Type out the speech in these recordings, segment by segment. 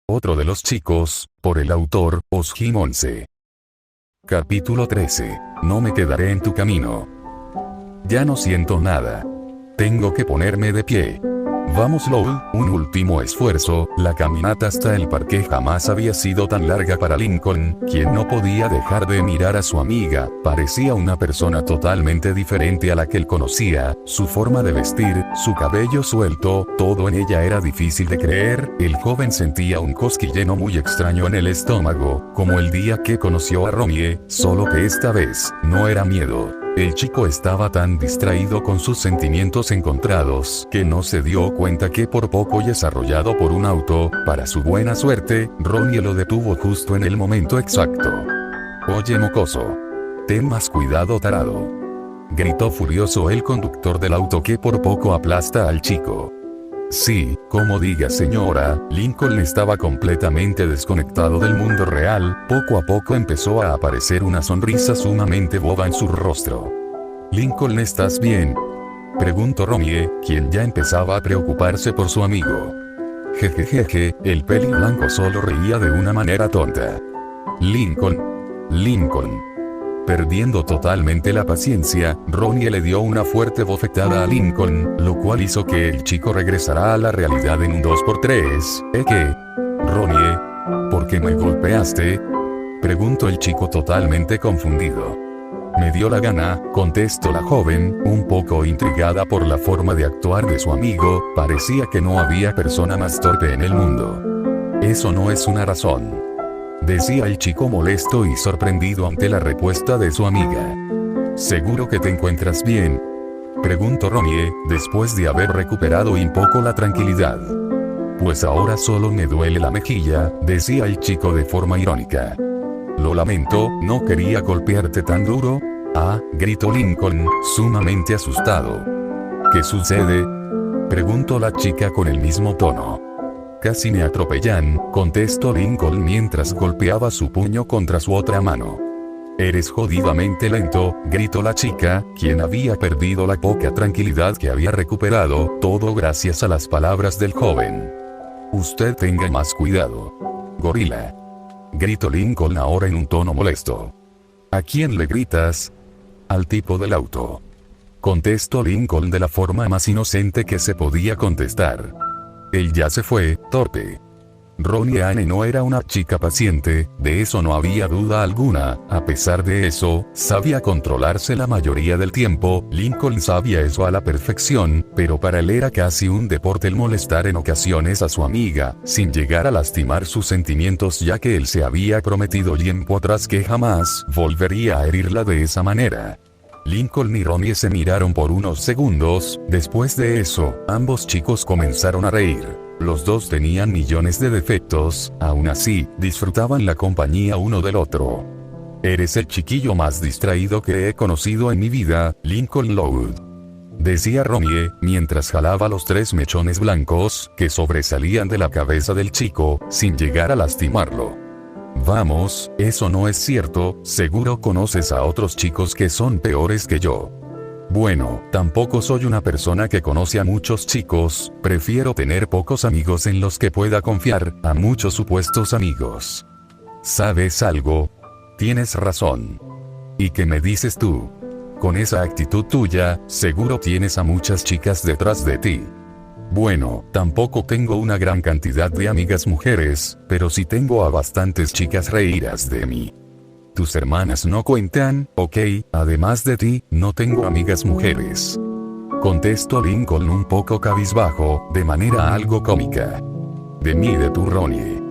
Otro de los chicos, por el autor, Osjim 11. Capítulo 13. No me quedaré en tu camino. Ya no siento nada. Tengo que ponerme de pie. Vamos Lowell, un último esfuerzo. La caminata hasta el parque jamás había sido tan larga para Lincoln, quien no podía dejar de mirar a su amiga. Parecía una persona totalmente diferente a la que él conocía. Su forma de vestir, su cabello suelto, todo en ella era difícil de creer. El joven sentía un cosquilleo muy extraño en el estómago, como el día que conoció a Ronnie, solo que esta vez, no era miedo. El chico estaba tan distraído con sus sentimientos encontrados que no se dio cuenta que por poco y arrollado por un auto. Para su buena suerte, Ronnie lo detuvo justo en el momento exacto. «Oye mocoso. Ten más cuidado tarado», gritó furioso el conductor del auto que por poco aplasta al chico. Sí, como diga señora, Lincoln estaba completamente desconectado del mundo real. Poco a poco empezó a aparecer una sonrisa sumamente boba en su rostro. «Lincoln, ¿estás bien?», preguntó Ronnie, quien ya empezaba a preocuparse por su amigo. Jejejeje, el peli blanco solo reía de una manera tonta. Lincoln. Perdiendo totalmente la paciencia, Ronnie le dio una fuerte bofetada a Lincoln, lo cual hizo que el chico regresara a la realidad en un 2x3. ¿Qué? Ronnie, ¿por qué me golpeaste?, preguntó el chico totalmente confundido. «Me dio la gana», contestó la joven, un poco intrigada por la forma de actuar de su amigo. Parecía que no había persona más torpe en el mundo. «Eso no es una razón», decía el chico molesto y sorprendido ante la respuesta de su amiga. «¿Seguro que te encuentras bien?», preguntó Ronnie, después de haber recuperado un poco la tranquilidad. «Pues ahora solo me duele la mejilla», decía el chico de forma irónica. «Lo lamento, no quería golpearte tan duro». «Ah», gritó Lincoln, sumamente asustado. «¿Qué sucede?», preguntó la chica con el mismo tono. «Casi me atropellan», contestó Lincoln mientras golpeaba su puño contra su otra mano. «Eres jodidamente lento», gritó la chica, quien había perdido la poca tranquilidad que había recuperado, todo gracias a las palabras del joven. «Usted tenga más cuidado, gorila», gritó Lincoln ahora en un tono molesto. «¿A quién le gritas?». «Al tipo del auto», contestó Lincoln de la forma más inocente que se podía contestar. «Él ya se fue, torpe». Ronnie Anne no era una chica paciente, de eso no había duda alguna. A pesar de eso, sabía controlarse la mayoría del tiempo. Lincoln sabía eso a la perfección, pero para él era casi un deporte el molestar en ocasiones a su amiga, sin llegar a lastimar sus sentimientos, ya que él se había prometido tiempo atrás que jamás volvería a herirla de esa manera. Lincoln y Ronnie se miraron por unos segundos. Después de eso, ambos chicos comenzaron a reír. Los dos tenían millones de defectos, aún así, disfrutaban la compañía uno del otro. «Eres el chiquillo más distraído que he conocido en mi vida, Lincoln Lowell», decía Ronnie, mientras jalaba los 3 mechones blancos, que sobresalían de la cabeza del chico, sin llegar a lastimarlo. «Vamos, eso no es cierto, seguro conoces a otros chicos que son peores que yo». «Bueno, tampoco soy una persona que conoce a muchos chicos, prefiero tener pocos amigos en los que pueda confiar, a muchos supuestos amigos». «¿Sabes algo? Tienes razón». «¿Y qué me dices tú? Con esa actitud tuya, seguro tienes a muchas chicas detrás de ti». «Bueno, tampoco tengo una gran cantidad de amigas mujeres, pero sí tengo a bastantes chicas reídas de mí». «Tus hermanas no cuentan, ¿ok? Además de ti, no tengo amigas mujeres», contestó Lincoln un poco cabizbajo, de manera algo cómica. «De mí y de tu Ronnie»,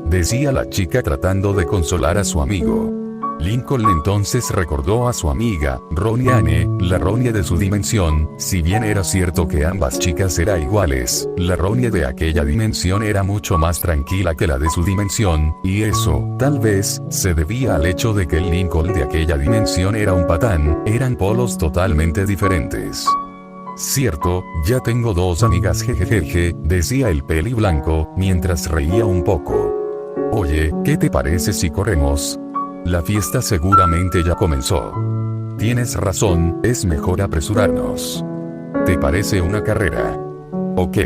decía la chica tratando de consolar a su amigo. Lincoln entonces recordó a su amiga, Ronnie Anne, la Ronnie de su dimensión. Si bien era cierto que ambas chicas eran iguales, la Ronnie de aquella dimensión era mucho más tranquila que la de su dimensión, y eso, tal vez, se debía al hecho de que el Lincoln de aquella dimensión era un patán. Eran polos totalmente diferentes. «Cierto, ya tengo 2 amigas jejejeje», decía el peli blanco, mientras reía un poco. «Oye, ¿qué te parece si corremos? La fiesta seguramente ya comenzó». «Tienes razón, es mejor apresurarnos». «¿Te parece una carrera?». «Ok».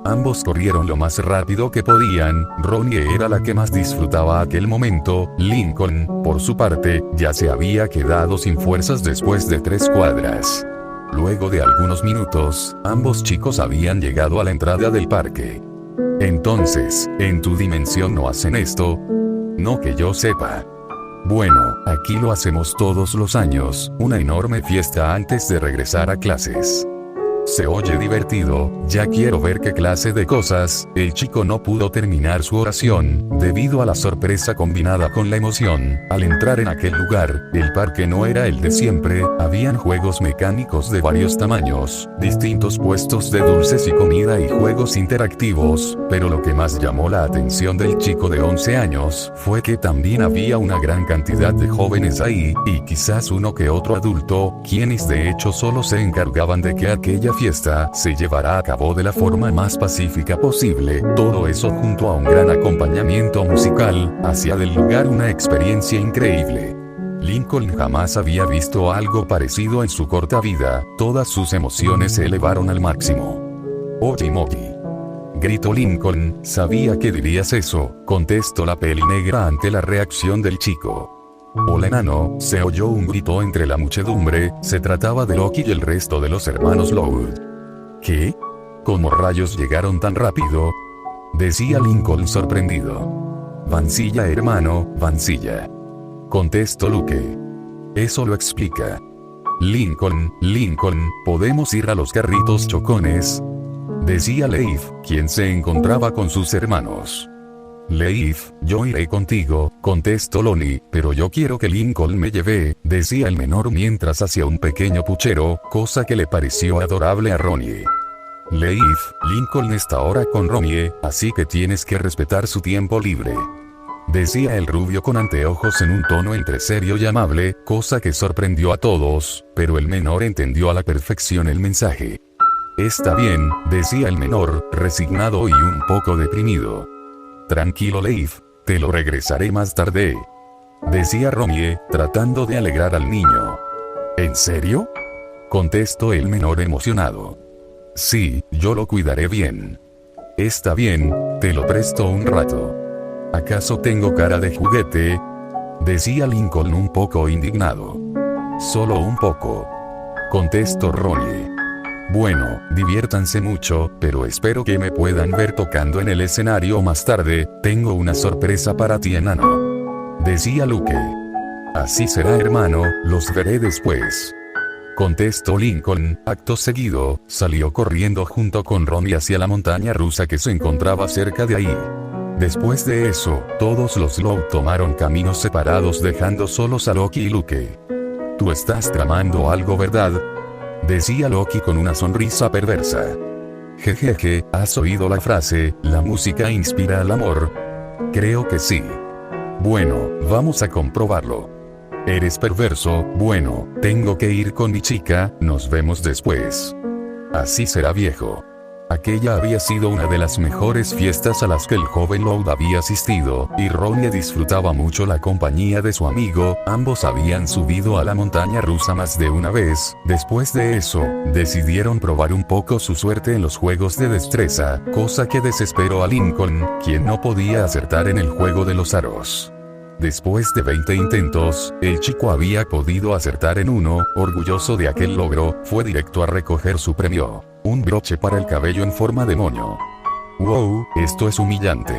Ambos corrieron lo más rápido que podían. Ronnie era la que más disfrutaba aquel momento. Lincoln, por su parte, ya se había quedado sin fuerzas después de 3 cuadras. Luego de algunos minutos, ambos chicos habían llegado a la entrada del parque. Entonces, ¿en tu dimensión no hacen esto? No que yo sepa. Bueno, aquí lo hacemos todos los años, una enorme fiesta antes de regresar a clases. Se oye divertido, ya quiero ver qué clase de cosas. El chico no pudo terminar su oración, debido a la sorpresa combinada con la emoción. Al entrar en aquel lugar, el parque no era el de siempre, habían juegos mecánicos de varios tamaños, distintos puestos de dulces y comida y juegos interactivos, pero lo que más llamó la atención del chico de 11 años, fue que también había una gran cantidad de jóvenes ahí, y quizás uno que otro adulto, quienes de hecho solo se encargaban de que aquella fiesta se llevará a cabo de la forma más pacífica posible. Todo eso junto a un gran acompañamiento musical, hacía del lugar una experiencia increíble. Lincoln jamás había visto algo parecido en su corta vida, todas sus emociones se elevaron al máximo. Oye Moji, gritó Lincoln, sabía que dirías eso, contestó la peli negra ante la reacción del chico. Hola enano, se oyó un grito entre la muchedumbre, se trataba de Loki y el resto de los hermanos Loud. ¿Qué? ¿Cómo rayos llegaron tan rápido? Decía Lincoln sorprendido. Vancilla hermano, Vancilla. Contestó Luke. Eso lo explica. Lincoln, ¿podemos ir a los carritos chocones? Decía Leif, quien se encontraba con sus hermanos. Leif, yo iré contigo, contestó Lonnie, pero yo quiero que Lincoln me lleve, decía el menor mientras hacía un pequeño puchero, cosa que le pareció adorable a Ronnie. Leif, Lincoln está ahora con Ronnie, así que tienes que respetar su tiempo libre. Decía el rubio con anteojos en un tono entre serio y amable, cosa que sorprendió a todos, pero el menor entendió a la perfección el mensaje. Está bien, decía el menor, resignado y un poco deprimido. Tranquilo Leif, te lo regresaré más tarde. Decía Ronnie, tratando de alegrar al niño. ¿En serio? Contestó el menor emocionado. Sí, yo lo cuidaré bien. Está bien, te lo presto un rato. ¿Acaso tengo cara de juguete? Decía Lincoln un poco indignado. Solo un poco. Contestó Ronnie. Bueno, diviértanse mucho, pero espero que me puedan ver tocando en el escenario más tarde, tengo una sorpresa para ti enano. Decía Luke. Así será hermano, los veré después. Contestó Lincoln, acto seguido, salió corriendo junto con Ronnie hacia la montaña rusa que se encontraba cerca de ahí. Después de eso, todos los Loud tomaron caminos separados dejando solos a Loki y Luke. Tú estás tramando algo, ¿verdad? Decía Loki con una sonrisa perversa. Jejeje, ¿has oído la frase, la música inspira al amor? Creo que sí. Bueno, vamos a comprobarlo. ¿Eres perverso? Bueno, tengo que ir con mi chica, nos vemos después. Así será viejo. Aquella había sido una de las mejores fiestas a las que el joven Loud había asistido, y Ronnie disfrutaba mucho la compañía de su amigo, ambos habían subido a la montaña rusa más de una vez, después de eso, decidieron probar un poco su suerte en los juegos de destreza, cosa que desesperó a Lincoln, quien no podía acertar en el juego de los aros. Después de 20 intentos, el chico había podido acertar en uno, orgulloso de aquel logro, fue directo a recoger su premio. Un broche para el cabello en forma de moño. Wow, esto es humillante.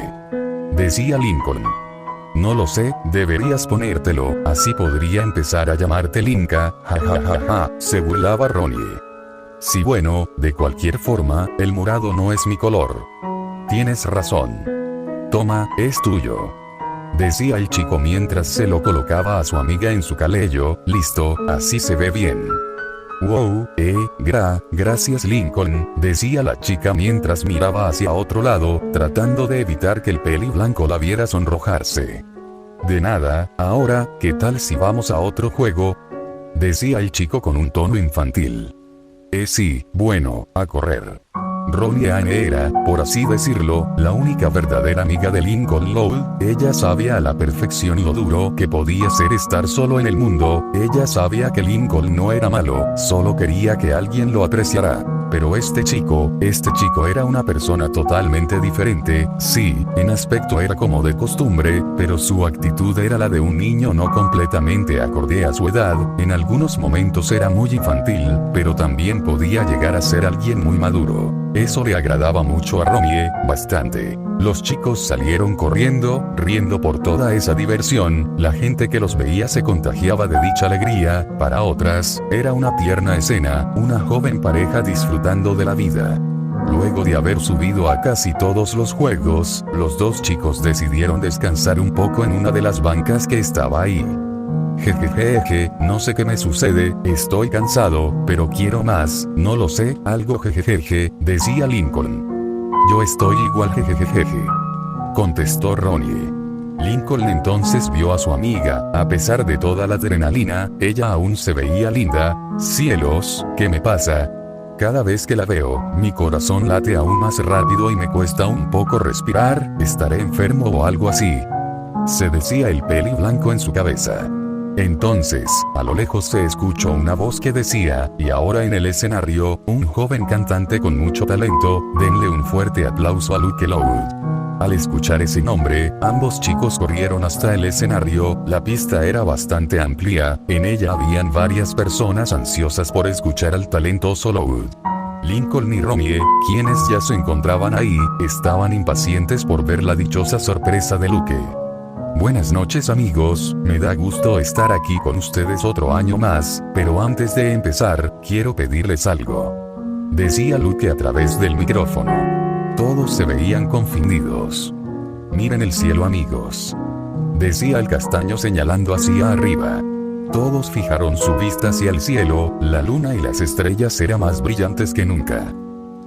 Decía Lincoln. No lo sé, deberías ponértelo, así podría empezar a llamarte Linka, jajajaja, se burlaba Ronnie. Sí bueno, de cualquier forma, el morado no es mi color. Tienes razón. Toma, es tuyo. Decía el chico mientras se lo colocaba a su amiga en su cabello, listo, así se ve bien. Wow, gracias Lincoln, decía la chica mientras miraba hacia otro lado, tratando de evitar que el peli blanco la viera sonrojarse. De nada, ahora, ¿qué tal si vamos a otro juego? Decía el chico con un tono infantil. Sí, bueno, a correr. Ronnie Anne era, por así decirlo, la única verdadera amiga de Lincoln Loud, ella sabía a la perfección lo duro que podía ser estar solo en el mundo, ella sabía que Lincoln no era malo, solo quería que alguien lo apreciara. Pero este chico era una persona totalmente diferente. Sí, en aspecto era como de costumbre, pero su actitud era la de un niño no completamente acorde a su edad. En algunos momentos era muy infantil, pero también podía llegar a ser alguien muy maduro. Eso le agradaba mucho a Ronnie, bastante. Los chicos salieron corriendo, riendo por toda esa diversión. La gente que los veía se contagiaba de dicha alegría. Para otras, era una tierna escena, una joven pareja disfrutando de la vida. Luego de haber subido a casi todos los juegos, los dos chicos decidieron descansar un poco en una de las bancas que estaba ahí. Jejejeje, no sé qué me sucede, estoy cansado, pero quiero más, no lo sé, algo jejejeje, decía Lincoln. Yo estoy igual jejejeje, contestó Ronnie. Lincoln entonces vio a su amiga. A pesar de toda la adrenalina, ella aún se veía linda. Cielos, ¿qué me pasa? Cada vez que la veo, mi corazón late aún más rápido y me cuesta un poco respirar. ¿Estaré enfermo o algo así?, se decía el peli blanco en su cabeza. Entonces, a lo lejos se escuchó una voz que decía, y ahora en el escenario, un joven cantante con mucho talento, denle un fuerte aplauso a Luke Loud. Al escuchar ese nombre, ambos chicos corrieron hasta el escenario. La pista era bastante amplia, en ella habían varias personas ansiosas por escuchar al talentoso Loud. Lincoln y Ronnie, quienes ya se encontraban ahí, estaban impacientes por ver la dichosa sorpresa de Luke. Buenas noches amigos, me da gusto estar aquí con ustedes otro año más, pero antes de empezar, quiero pedirles algo, decía Luke a través del micrófono. Todos se veían confundidos. Miren el cielo amigos, decía el castaño señalando hacia arriba. Todos fijaron su vista hacia el cielo. La luna y las estrellas eran más brillantes que nunca.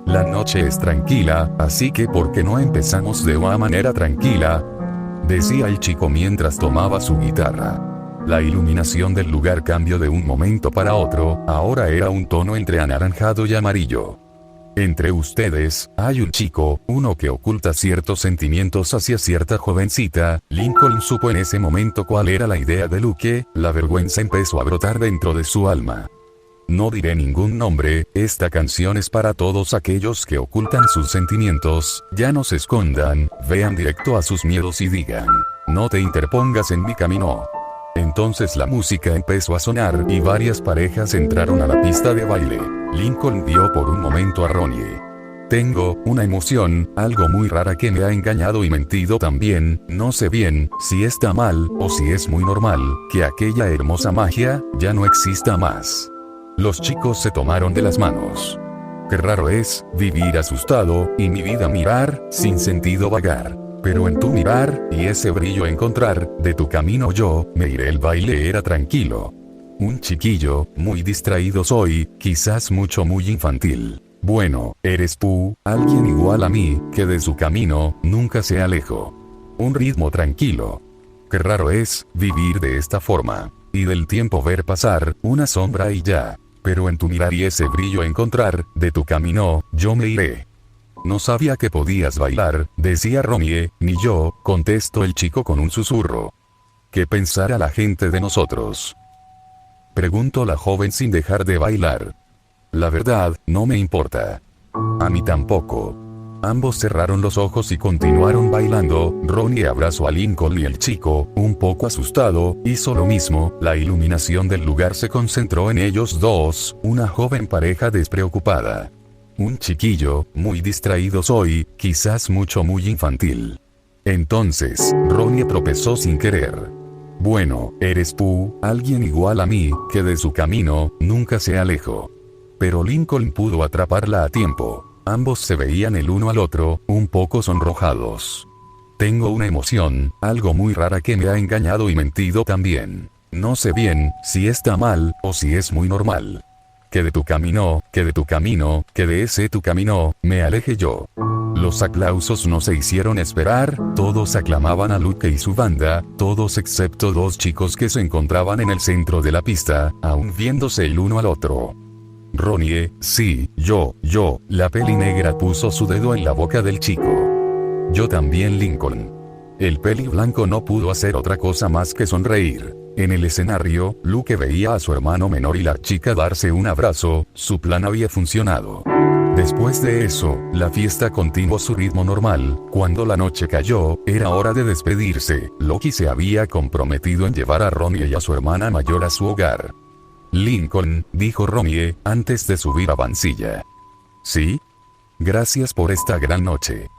La noche es tranquila, así que ¿por qué no empezamos de una manera tranquila?, decía el chico mientras tomaba su guitarra. La iluminación del lugar cambió de un momento para otro. Ahora era un tono entre anaranjado y amarillo. Entre ustedes, hay un chico, uno que oculta ciertos sentimientos hacia cierta jovencita. Lincoln supo en ese momento cuál era la idea de Luke. La vergüenza empezó a brotar dentro de su alma. No diré ningún nombre, esta canción es para todos aquellos que ocultan sus sentimientos. Ya no se escondan, vean directo a sus miedos y digan, no te interpongas en mi camino. Entonces la música empezó a sonar y varias parejas entraron a la pista de baile. Lincoln vio por un momento a Ronnie. Tengo una emoción, algo muy rara que me ha engañado y mentido también. No sé bien si está mal o si es muy normal que aquella hermosa magia ya no exista más. Los chicos se tomaron de las manos. Qué raro es vivir asustado y mi vida mirar sin sentido vagar. Pero en tu mirar y ese brillo encontrar, de tu camino yo me iré. El baile era tranquilo. Un chiquillo, muy distraído soy, quizás muy infantil. Bueno, eres tú, alguien igual a mí, que de su camino nunca se alejó. Un ritmo tranquilo. Qué raro es vivir de esta forma. Y del tiempo ver pasar una sombra y ya. Pero en tu mirar y ese brillo encontrar, de tu camino, yo me iré. No sabía que podías bailar, decía Ronnie. Ni yo, contestó el chico con un susurro. ¿Qué pensará la gente de nosotros?, preguntó la joven sin dejar de bailar. La verdad, no me importa. A mí tampoco. Ambos cerraron los ojos y continuaron bailando. Ronnie abrazó a Lincoln y el chico, un poco asustado, hizo lo mismo. La iluminación del lugar se concentró en ellos dos, una joven pareja despreocupada. Un chiquillo, muy distraído soy, quizás muy infantil. Entonces, Ronnie tropezó sin querer. Bueno, eres tú, alguien igual a mí, que de su camino nunca se alejó. Pero Lincoln pudo atraparla a tiempo. Ambos se veían el uno al otro, un poco sonrojados. Tengo una emoción, algo muy rara que me ha engañado y mentido también. No sé bien si está mal o si es muy normal. Que de tu camino, que de ese tu camino, me aleje yo. Los aplausos no se hicieron esperar, todos aclamaban a Luke y su banda, todos excepto dos chicos que se encontraban en el centro de la pista, aún viéndose el uno al otro. Ronnie, sí, yo, la peli negra puso su dedo en la boca del chico. Yo también Lincoln. El peli blanco no pudo hacer otra cosa más que sonreír. En el escenario, Luke veía a su hermano menor y la chica darse un abrazo, su plan había funcionado. Después de eso, la fiesta continuó su ritmo normal. Cuando la noche cayó, era hora de despedirse. Loki se había comprometido en llevar a Ronnie y a su hermana mayor a su hogar. Lincoln, dijo Ronnie, antes de subir a Vansilla. ¿Sí? Gracias por esta gran noche.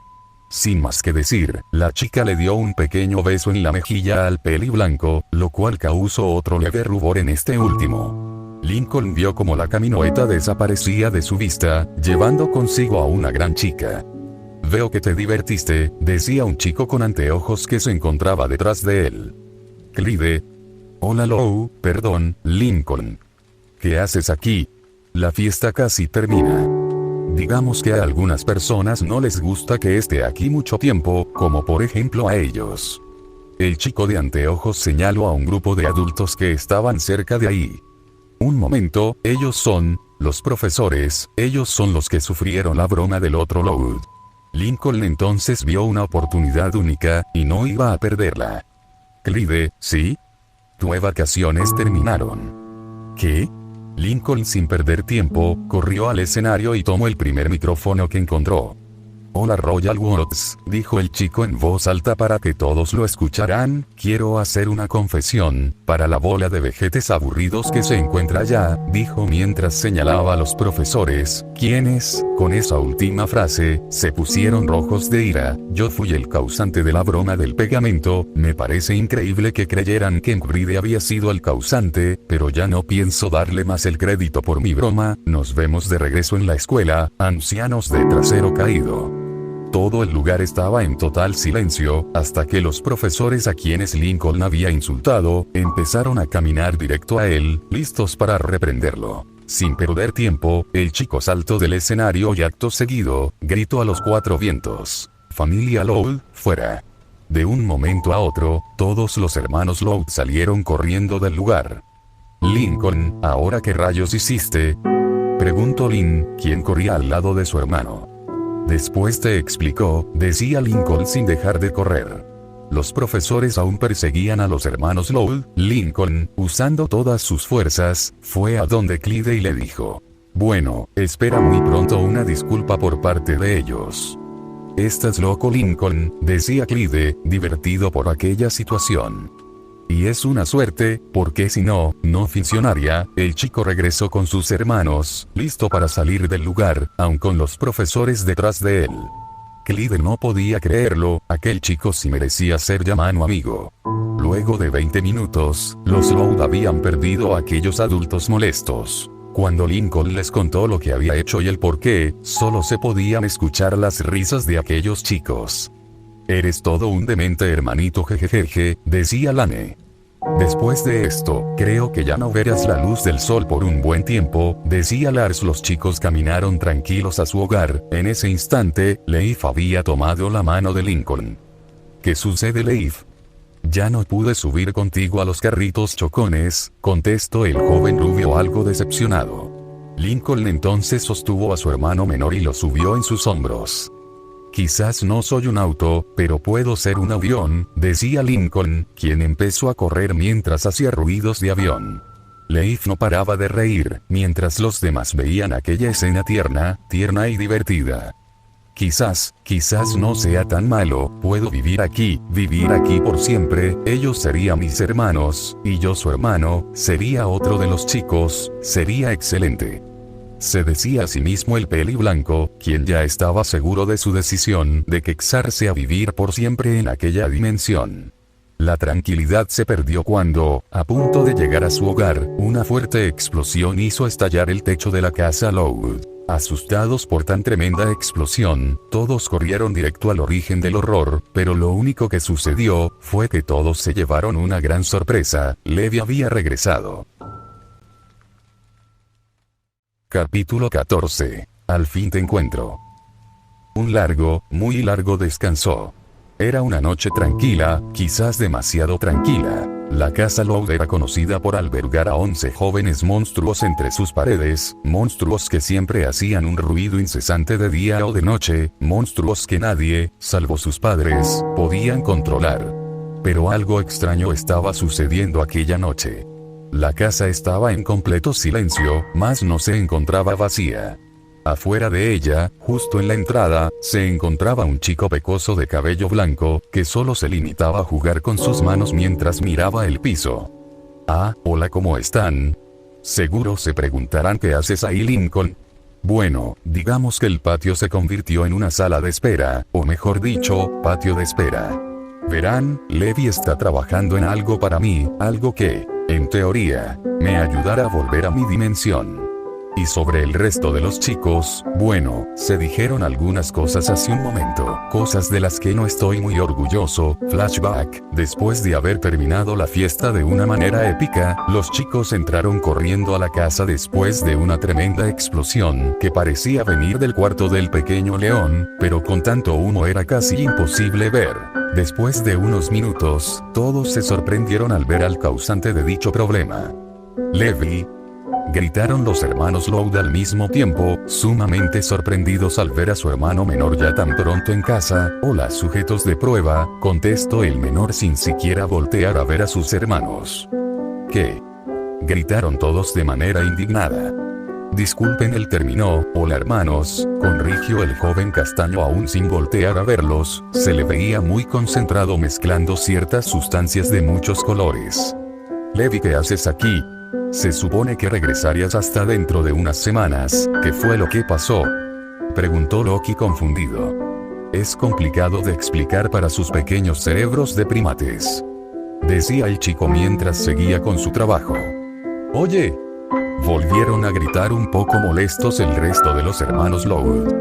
Sin más que decir, la chica le dio un pequeño beso en la mejilla al peli blanco, lo cual causó otro leve rubor en este último. Lincoln vio como la camioneta desaparecía de su vista, llevando consigo a una gran chica. Veo que te divertiste, decía un chico con anteojos que se encontraba detrás de él. Clyde. Hola Lou, perdón, Lincoln. ¿Qué haces aquí? La fiesta casi termina. Digamos que a algunas personas no les gusta que esté aquí mucho tiempo, como por ejemplo a ellos. El chico de anteojos señaló a un grupo de adultos que estaban cerca de ahí. Un momento, ellos son, los profesores, ellos son los que sufrieron la broma del otro Loud. Lincoln entonces vio una oportunidad única, y no iba a perderla. Clyde, ¿sí? Tus vacaciones terminaron. ¿Qué? Lincoln sin perder tiempo, corrió al escenario y tomó el primer micrófono que encontró. Hola Royal Watts, dijo el chico en voz alta para que todos lo escucharan, quiero hacer una confesión, para la bola de vejetes aburridos que se encuentra allá, dijo mientras señalaba a los profesores, quienes, con esa última frase, se pusieron rojos de ira. Yo fui el causante de la broma del pegamento, me parece increíble que creyeran que Clyde había sido el causante, pero ya no pienso darle más el crédito por mi broma, nos vemos de regreso en la escuela, ancianos de trasero caído. Todo el lugar estaba en total silencio, hasta que los profesores a quienes Lincoln había insultado, empezaron a caminar directo a él, listos para reprenderlo. Sin perder tiempo, el chico saltó del escenario y acto seguido, gritó a los cuatro vientos. Familia Loud, fuera. De un momento a otro, todos los hermanos Loud salieron corriendo del lugar. Lincoln, ¿ahora qué rayos hiciste? Preguntó Lin, quien corría al lado de su hermano. Después te explicó, decía Lincoln sin dejar de correr. Los profesores aún perseguían a los hermanos Loud. Lincoln, usando todas sus fuerzas, fue a donde Clyde y le dijo. Bueno, espera muy pronto una disculpa por parte de ellos. Estás loco Lincoln, decía Clyde, divertido por aquella situación. Y es una suerte, porque si no, no funcionaría. El chico regresó con sus hermanos, listo para salir del lugar, aun con los profesores detrás de él. Clyde no podía creerlo, aquel chico sí merecía ser llamado amigo. Luego de 20 minutos, los Loud habían perdido a aquellos adultos molestos. Cuando Lincoln les contó lo que había hecho y el porqué, solo se podían escuchar las risas de aquellos chicos. Eres todo un demente hermanito jejejeje, decía Lane. Después de esto, creo que ya no verás la luz del sol por un buen tiempo, decía Lars. Los chicos caminaron tranquilos a su hogar. En ese instante, Leif había tomado la mano de Lincoln. ¿Qué sucede Leif? Ya no pude subir contigo a los carritos chocones, contestó el joven rubio algo decepcionado. Lincoln entonces sostuvo a su hermano menor y lo subió en sus hombros. Quizás no soy un auto, pero puedo ser un avión, decía Lincoln, quien empezó a correr mientras hacía ruidos de avión. Leif no paraba de reír, mientras los demás veían aquella escena tierna y divertida. Quizás no sea tan malo, puedo vivir aquí por siempre, ellos serían mis hermanos, y yo su hermano, sería otro de los chicos, sería excelente. Se decía a sí mismo el peli blanco, quien ya estaba seguro de su decisión de quedarse a vivir por siempre en aquella dimensión. La tranquilidad se perdió cuando, a punto de llegar a su hogar, una fuerte explosión hizo estallar el techo de la casa Loud. Asustados por tan tremenda explosión, todos corrieron directo al origen del horror, pero lo único que sucedió fue que todos se llevaron una gran sorpresa. Levi había regresado. Capítulo 14. Al fin te encuentro. Un largo, muy largo descanso. Era una noche tranquila, quizás demasiado tranquila. La casa Loud era conocida por albergar a 11 jóvenes monstruos entre sus paredes, monstruos que siempre hacían un ruido incesante de día o de noche, monstruos que nadie, salvo sus padres, podían controlar. Pero algo extraño estaba sucediendo aquella noche. La casa estaba en completo silencio, mas no se encontraba vacía. Afuera de ella, justo en la entrada, se encontraba un chico pecoso de cabello blanco, que solo se limitaba a jugar con sus manos mientras miraba el piso. Ah, hola, ¿cómo están? Seguro se preguntarán qué haces ahí, Lincoln. Bueno, digamos que el patio se convirtió en una sala de espera, o mejor dicho, patio de espera. Verán, Levi está trabajando en algo para mí, algo que, en teoría, me ayudará a volver a mi dimensión. Y sobre el resto de los chicos, bueno, se dijeron algunas cosas hace un momento, cosas de las que no estoy muy orgulloso. Flashback, después de haber terminado la fiesta de una manera épica, los chicos entraron corriendo a la casa después de una tremenda explosión que parecía venir del cuarto del pequeño león, pero con tanto humo era casi imposible ver. Después de unos minutos, todos se sorprendieron al ver al causante de dicho problema. Levi, gritaron los hermanos Loud al mismo tiempo, sumamente sorprendidos al ver a su hermano menor ya tan pronto en casa. Hola, sujetos de prueba, contestó el menor sin siquiera voltear a ver a sus hermanos. ¿Qué? Gritaron todos de manera indignada. Disculpen, él terminó. Hola hermanos, corrigió el joven castaño aún sin voltear a verlos, se le veía muy concentrado mezclando ciertas sustancias de muchos colores. Levi, ¿qué haces aquí? Se supone que regresarías hasta dentro de unas semanas. ¿Qué fue lo que pasó?, preguntó Loki confundido. Es complicado de explicar para sus pequeños cerebros de primates, decía el chico mientras seguía con su trabajo. Oye, volvieron a gritar un poco molestos el resto de los hermanos Loud.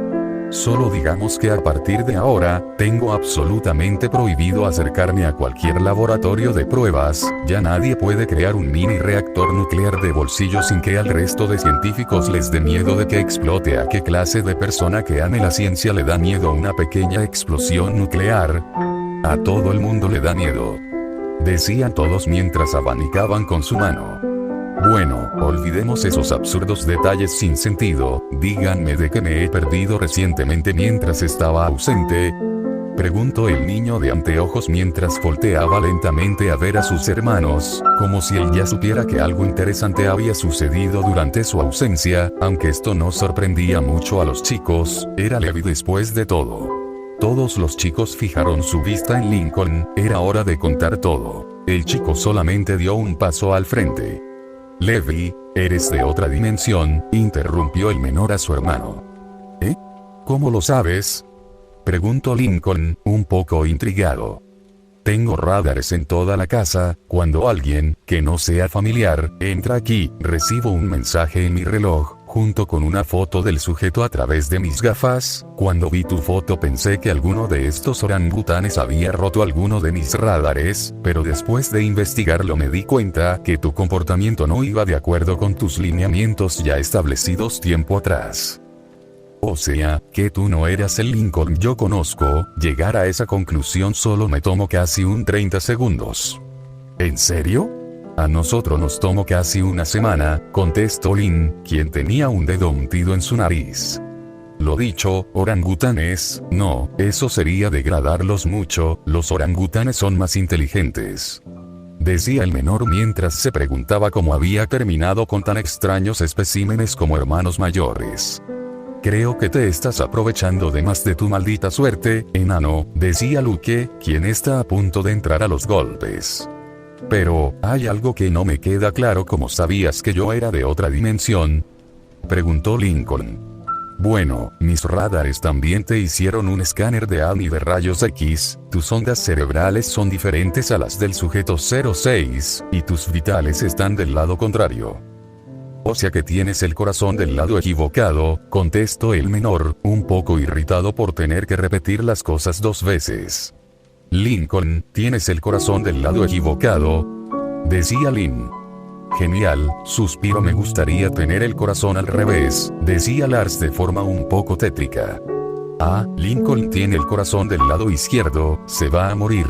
Solo digamos que a partir de ahora, tengo absolutamente prohibido acercarme a cualquier laboratorio de pruebas. Ya nadie puede crear un mini reactor nuclear de bolsillo sin que al resto de científicos les dé miedo de que explote. ¿A qué clase de persona que ame la ciencia le da miedo una pequeña explosión nuclear? A todo el mundo le da miedo, decían todos mientras abanicaban con su mano. Bueno, olvidemos esos absurdos detalles sin sentido. Díganme de qué me he perdido recientemente mientras estaba ausente, preguntó el niño de anteojos mientras volteaba lentamente a ver a sus hermanos, como si él ya supiera que algo interesante había sucedido durante su ausencia. Aunque esto no sorprendía mucho a los chicos, era Levi después de todo. Todos los chicos fijaron su vista en Lincoln. Era hora de contar todo. El chico solamente dio un paso al frente. Levi, eres de otra dimensión, interrumpió el menor a su hermano. ¿Eh? ¿Cómo lo sabes?, preguntó Lincoln, un poco intrigado. Tengo radares en toda la casa. Cuando alguien, que no sea familiar, entra aquí, recibo un mensaje en mi reloj, junto con una foto del sujeto a través de mis gafas. Cuando vi tu foto pensé que alguno de estos orangutanes había roto alguno de mis radares, pero después de investigarlo me di cuenta que tu comportamiento no iba de acuerdo con tus lineamientos ya establecidos tiempo atrás. O sea, que tú no eras el Lincoln yo conozco. Llegar a esa conclusión solo me tomó casi 30 segundos. ¿En serio? A nosotros nos tomó casi una semana, contestó Lin, quien tenía un dedo hundido en su nariz. Lo dicho, orangutanes, no, eso sería degradarlos mucho. Los orangutanes son más inteligentes, decía el menor mientras se preguntaba cómo había terminado con tan extraños especímenes como hermanos mayores. Creo que te estás aprovechando de más de tu maldita suerte, enano, decía Luke, quien está a punto de entrar a los golpes. Pero, hay algo que no me queda claro. ¿Cómo sabías que yo era de otra dimensión?, preguntó Lincoln. Bueno, mis radares también te hicieron un escáner de ADN y de rayos X, tus ondas cerebrales son diferentes a las del sujeto 06, y tus vitales están del lado contrario. O sea que tienes el corazón del lado equivocado, contestó el menor, un poco irritado por tener que repetir las cosas dos veces. Lincoln, tienes el corazón del lado equivocado, decía Lin. Genial, suspiro. Me gustaría tener el corazón al revés, decía Lars de forma un poco tétrica. Ah, Lincoln tiene el corazón del lado izquierdo, se va a morir,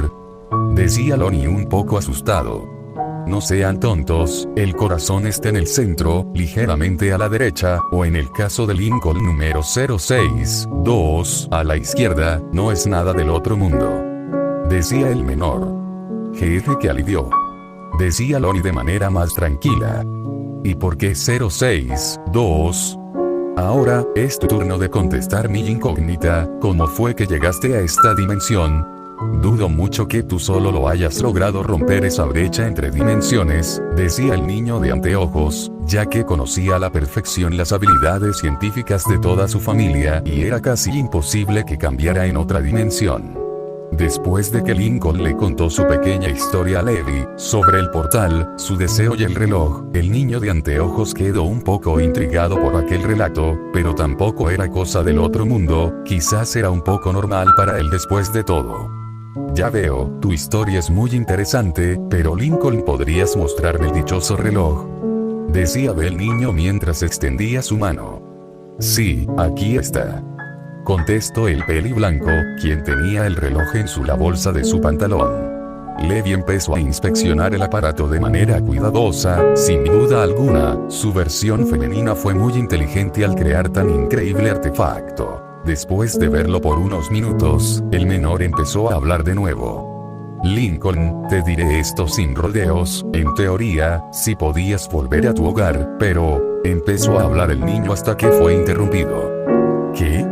decía Lonnie un poco asustado. No sean tontos, el corazón está en el centro, ligeramente a la derecha, o en el caso de Lincoln número 062, a la izquierda, no es nada del otro mundo, decía el menor. Jeje, que alivió, decía Lonnie de manera más tranquila. ¿Y por qué 062? Ahora, es tu turno de contestar mi incógnita, ¿cómo fue que llegaste a esta dimensión? Dudo mucho que tú solo lo hayas logrado romper esa brecha entre dimensiones, decía el niño de anteojos, ya que conocía a la perfección las habilidades científicas de toda su familia y era casi imposible que cambiara en otra dimensión. Después de que Lincoln le contó su pequeña historia a Levi, sobre el portal, su deseo y el reloj, el niño de anteojos quedó un poco intrigado por aquel relato, pero tampoco era cosa del otro mundo, quizás era un poco normal para él después de todo. Ya veo, tu historia es muy interesante, pero Lincoln, ¿podrías mostrarme el dichoso reloj?, decía el niño mientras extendía su mano. Sí, aquí está, contestó el peli blanco, quien tenía el reloj en la bolsa de su pantalón. Levi empezó a inspeccionar el aparato de manera cuidadosa, sin duda alguna, su versión femenina fue muy inteligente al crear tan increíble artefacto. Después de verlo por unos minutos, el menor empezó a hablar de nuevo. Lincoln, te diré esto sin rodeos, en teoría, si podías volver a tu hogar, pero, empezó a hablar el niño hasta que fue interrumpido. ¿Qué?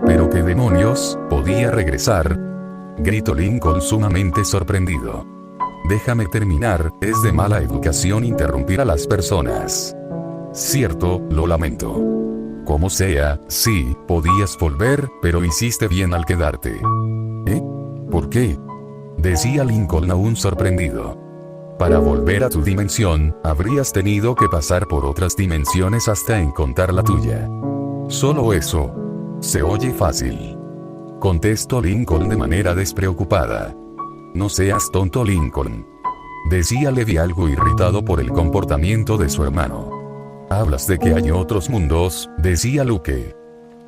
¿Pero qué demonios? ¿Podía regresar?, gritó Lincoln sumamente sorprendido. Déjame terminar, es de mala educación interrumpir a las personas. Cierto, lo lamento. Como sea, sí, podías volver, pero hiciste bien al quedarte. ¿Eh? ¿Por qué?, decía Lincoln aún sorprendido. Para volver a tu dimensión, habrías tenido que pasar por otras dimensiones hasta encontrar la tuya. Solo eso. Se oye fácil, contestó Lincoln de manera despreocupada. No seas tonto, Lincoln, decía Levi algo irritado por el comportamiento de su hermano. Hablas de que hay otros mundos, decía Luke.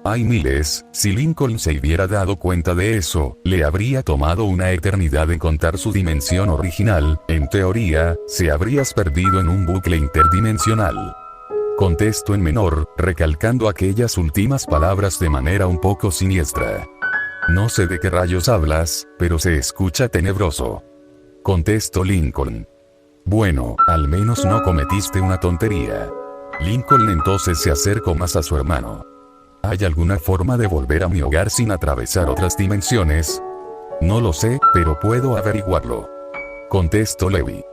Hay miles. Si Lincoln se hubiera dado cuenta de eso, le habría tomado una eternidad encontrar su dimensión original. En teoría, se habrías perdido en un bucle interdimensional, contestó en menor, recalcando aquellas últimas palabras de manera un poco siniestra. No sé de qué rayos hablas, pero se escucha tenebroso, contestó Lincoln. Bueno, al menos no cometiste una tontería. Lincoln entonces se acercó más a su hermano. ¿Hay alguna forma de volver a mi hogar sin atravesar otras dimensiones? No lo sé, pero puedo averiguarlo, contestó Levi.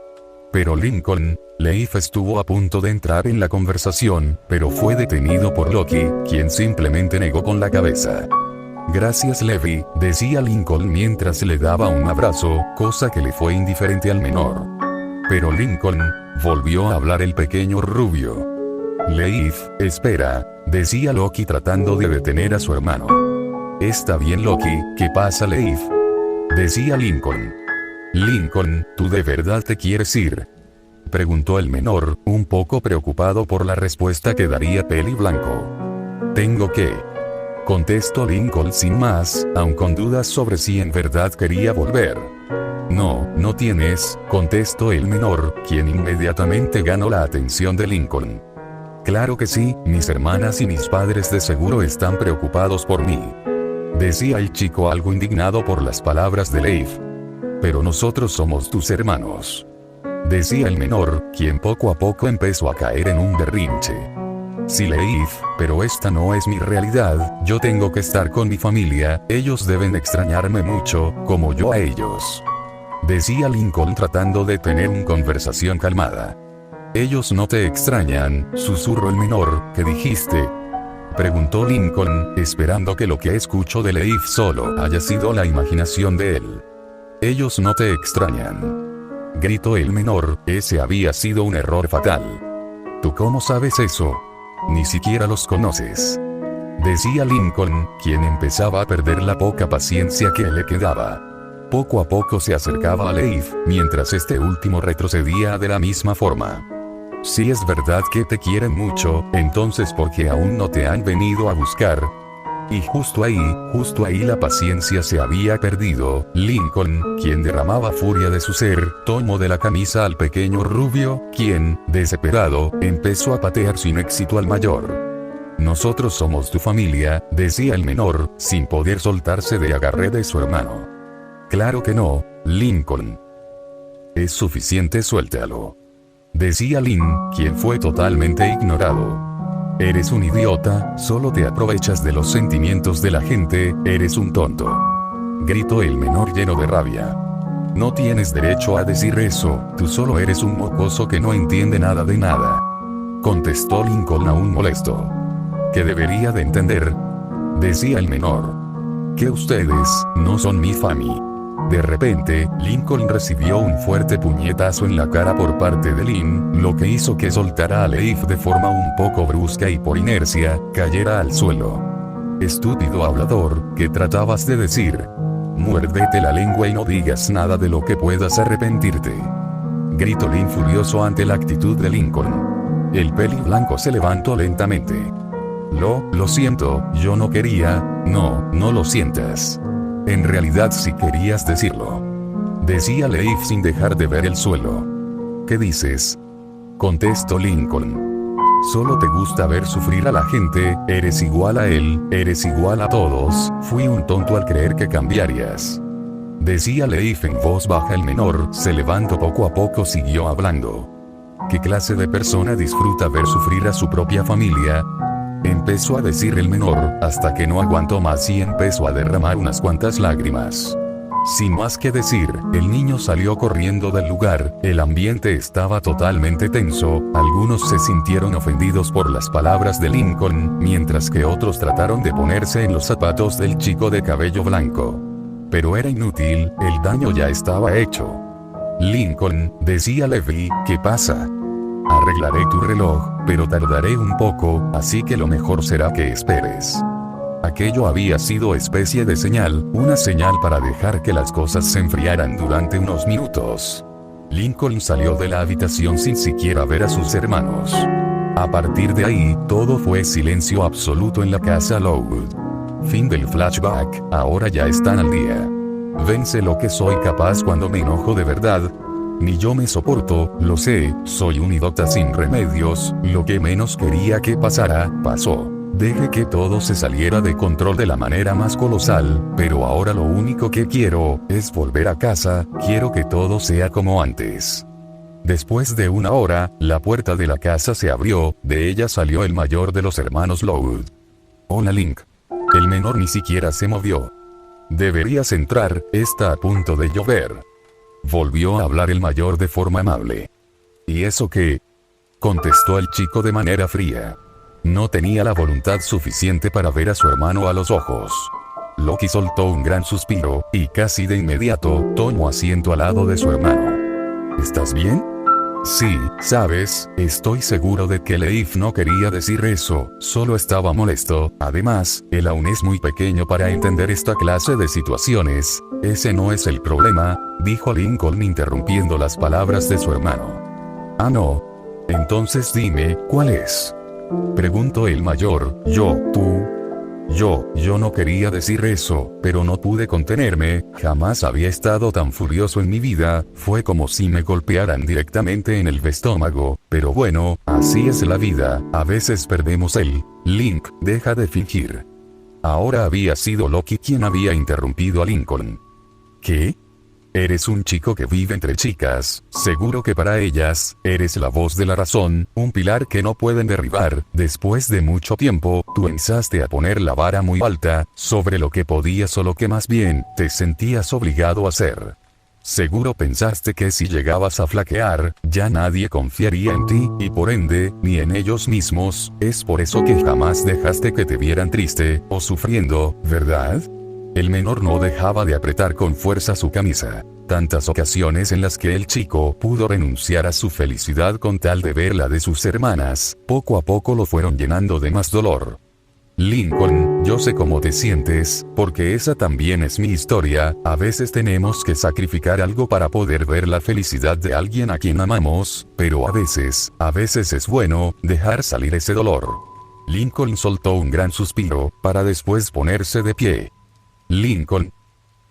Pero Lincoln, Leif estuvo a punto de entrar en la conversación, pero fue detenido por Loki, quien simplemente negó con la cabeza. Gracias, Levi, decía Lincoln mientras le daba un abrazo, cosa que le fue indiferente al menor. Pero Lincoln, volvió a hablar el pequeño rubio. Leif, espera, decía Loki tratando de detener a su hermano. Está bien, Loki, ¿qué pasa, Leif?, decía Lincoln. Lincoln, ¿tú de verdad te quieres ir?, preguntó el menor, un poco preocupado por la respuesta que daría Peli Blanco. Tengo que, contestó Lincoln sin más, aun con dudas sobre si en verdad quería volver. No, no tienes, contestó el menor, quien inmediatamente ganó la atención de Lincoln. Claro que sí, mis hermanas y mis padres de seguro están preocupados por mí, decía el chico algo indignado por las palabras de Leif. Pero nosotros somos tus hermanos, decía el menor, quien poco a poco empezó a caer en un berrinche. Sí, Leif, pero esta no es mi realidad, yo tengo que estar con mi familia, ellos deben extrañarme mucho, como yo a ellos, decía Lincoln tratando de tener una conversación calmada. Ellos no te extrañan, susurró el menor. ¿Qué dijiste?, preguntó Lincoln, esperando que lo que escuchó de Leif solo haya sido la imaginación de él. Ellos no te extrañan, gritó el menor, ese había sido un error fatal. ¿Tú cómo sabes eso? Ni siquiera los conoces, decía Lincoln, quien empezaba a perder la poca paciencia que le quedaba. Poco a poco se acercaba a Leif, mientras este último retrocedía de la misma forma. Si es verdad que te quieren mucho, entonces ¿por qué aún no te han venido a buscar? Y justo ahí la paciencia se había perdido. Lincoln, quien derramaba furia de su ser, tomó de la camisa al pequeño rubio, quien, desesperado, empezó a patear sin éxito al mayor. Nosotros somos tu familia, decía el menor, sin poder soltarse de agarre de su hermano. Claro que no, Lincoln. Es suficiente, suéltalo, decía Lin, quien fue totalmente ignorado. Eres un idiota, solo te aprovechas de los sentimientos de la gente, eres un tonto. Gritó el menor lleno de rabia. No tienes derecho a decir eso, tú solo eres un mocoso que no entiende nada de nada. Contestó Lincoln aún molesto. ¿Qué debería de entender? Decía el menor. Que ustedes no son mi family. De repente, Lincoln recibió un fuerte puñetazo en la cara por parte de Lynn, lo que hizo que soltara a Leif de forma un poco brusca y por inercia, cayera al suelo. Estúpido hablador, ¿qué tratabas de decir? Muérdete la lengua y no digas nada de lo que puedas arrepentirte. Gritó Lynn furioso ante la actitud de Lincoln. El peli blanco se levantó lentamente. Lo siento, yo no quería, no lo sientas. En realidad sí querías decirlo. Decía Leif sin dejar de ver el suelo. ¿Qué dices? Contestó Lincoln. Solo te gusta ver sufrir a la gente, eres igual a él, eres igual a todos, fui un tonto al creer que cambiarías. Decía Leif en voz baja. El menor se levantó poco a poco, siguió hablando. ¿Qué clase de persona disfruta ver sufrir a su propia familia? Empezó a decir el menor, hasta que no aguantó más y empezó a derramar unas cuantas lágrimas. Sin más que decir, el niño salió corriendo del lugar, el ambiente estaba totalmente tenso, algunos se sintieron ofendidos por las palabras de Lincoln, mientras que otros trataron de ponerse en los zapatos del chico de cabello blanco. Pero era inútil, el daño ya estaba hecho. Lincoln, decía Levi, ¿qué pasa? Arreglaré tu reloj, pero tardaré un poco, así que lo mejor será que esperes. Aquello había sido especie de señal, una señal para dejar que las cosas se enfriaran durante unos minutos. Lincoln salió de la habitación sin siquiera ver a sus hermanos. A partir de ahí, todo fue silencio absoluto en la casa Lowood. Fin del flashback, ahora ya están al día. Vence lo que soy capaz cuando me enojo de verdad. Ni yo me soporto, lo sé, soy un idiota sin remedios, lo que menos quería que pasara, pasó. Dejé que todo se saliera de control de la manera más colosal, pero ahora lo único que quiero, es volver a casa, quiero que todo sea como antes. Después de una hora, la puerta de la casa se abrió, de ella salió el mayor de los hermanos Lowood. Hola Link. El menor ni siquiera se movió. Deberías entrar, está a punto de llover. Volvió a hablar el mayor de forma amable. ¿Y eso qué? Contestó el chico de manera fría. No tenía la voluntad suficiente para ver a su hermano a los ojos. Loki soltó un gran suspiro, y casi de inmediato, tomó asiento al lado de su hermano. ¿Estás bien? Sí, sabes, estoy seguro de que Leif no quería decir eso, solo estaba molesto, además, él aún es muy pequeño para entender esta clase de situaciones. Ese no es el problema, dijo Lincoln interrumpiendo las palabras de su hermano. Ah no. Entonces dime, ¿cuál es? Preguntó el mayor. Yo no quería decir eso, pero no pude contenerme, jamás había estado tan furioso en mi vida, fue como si me golpearan directamente en el estómago, pero bueno, así es la vida, a veces perdemos el... Link, deja de fingir. Ahora había sido Loki quien había interrumpido a Lincoln. ¿Qué? Eres un chico que vive entre chicas, seguro que para ellas, eres la voz de la razón, un pilar que no pueden derribar. Después de mucho tiempo, tú pensaste a poner la vara muy alta, sobre lo que podías o lo que más bien, te sentías obligado a hacer. Seguro pensaste que si llegabas a flaquear, ya nadie confiaría en ti, y por ende, ni en ellos mismos, es por eso que jamás dejaste que te vieran triste, o sufriendo, ¿verdad? El menor no dejaba de apretar con fuerza su camisa. Tantas ocasiones en las que el chico pudo renunciar a su felicidad con tal de ver la de sus hermanas, poco a poco lo fueron llenando de más dolor. Lincoln, yo sé cómo te sientes, porque esa también es mi historia, a veces tenemos que sacrificar algo para poder ver la felicidad de alguien a quien amamos, pero a veces es bueno, dejar salir ese dolor. Lincoln soltó un gran suspiro, para después ponerse de pie. Lincoln.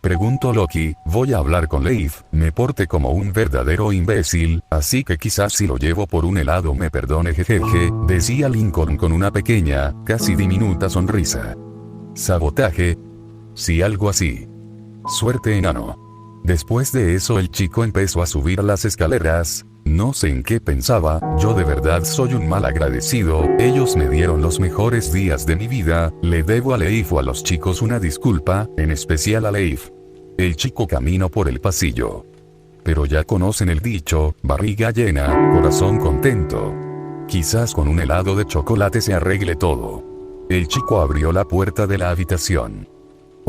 Preguntó Loki, voy a hablar con Leif, me porté como un verdadero imbécil, así que quizás si lo llevo por un helado me perdone jejeje, decía Lincoln con una pequeña, casi diminuta sonrisa. ¿Sabotaje? Sí, algo así. Suerte enano. Después de eso el chico empezó a subir las escaleras. No sé en qué pensaba, yo de verdad soy un mal agradecido, ellos me dieron los mejores días de mi vida, le debo a Leif o a los chicos una disculpa, en especial a Leif. El chico caminó por el pasillo. Pero ya conocen el dicho, barriga llena, corazón contento. Quizás con un helado de chocolate se arregle todo. El chico abrió la puerta de la habitación.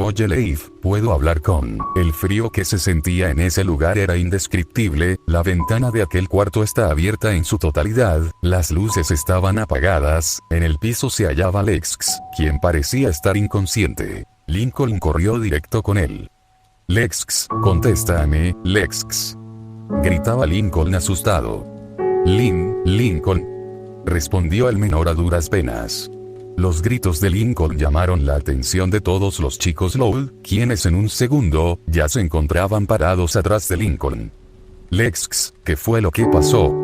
Oye Leif, ¿puedo hablar con...? El frío que se sentía en ese lugar era indescriptible, la ventana de aquel cuarto está abierta en su totalidad, las luces estaban apagadas, en el piso se hallaba Lex, quien parecía estar inconsciente. Lincoln corrió directo con él. Lex, contéstame, Lex. Gritaba Lincoln asustado. Lincoln. Respondió el menor a duras penas. Los gritos de Lincoln llamaron la atención de todos los chicos Lowell, quienes en un segundo, ya se encontraban parados atrás de Lincoln. Lex, ¿qué fue lo que pasó?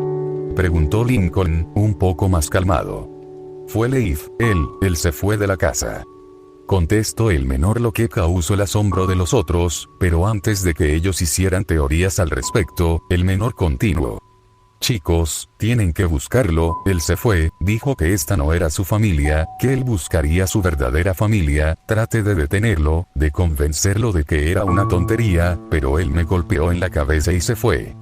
Preguntó Lincoln, un poco más calmado. Fue Leif, él se fue de la casa. Contestó el menor, lo que causó el asombro de los otros, pero antes de que ellos hicieran teorías al respecto, el menor continuó. Chicos, tienen que buscarlo, él se fue, dijo que esta no era su familia, que él buscaría su verdadera familia, trate de detenerlo, de convencerlo de que era una tontería, pero él me golpeó en la cabeza y se fue.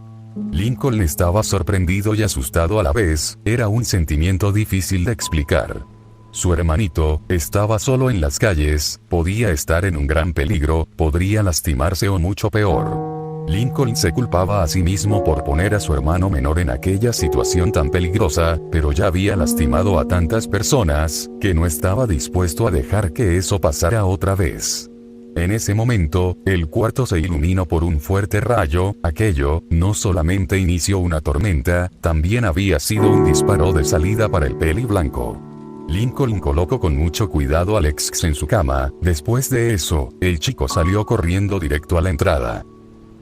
Lincoln estaba sorprendido y asustado a la vez, era un sentimiento difícil de explicar. Su hermanito, estaba solo en las calles, podía estar en un gran peligro, podría lastimarse o mucho peor. Lincoln se culpaba a sí mismo por poner a su hermano menor en aquella situación tan peligrosa, pero ya había lastimado a tantas personas, que no estaba dispuesto a dejar que eso pasara otra vez. En ese momento, el cuarto se iluminó por un fuerte rayo, aquello, no solamente inició una tormenta, también había sido un disparo de salida para el peli blanco. Lincoln colocó con mucho cuidado a Lex en su cama, después de eso, el chico salió corriendo directo a la entrada.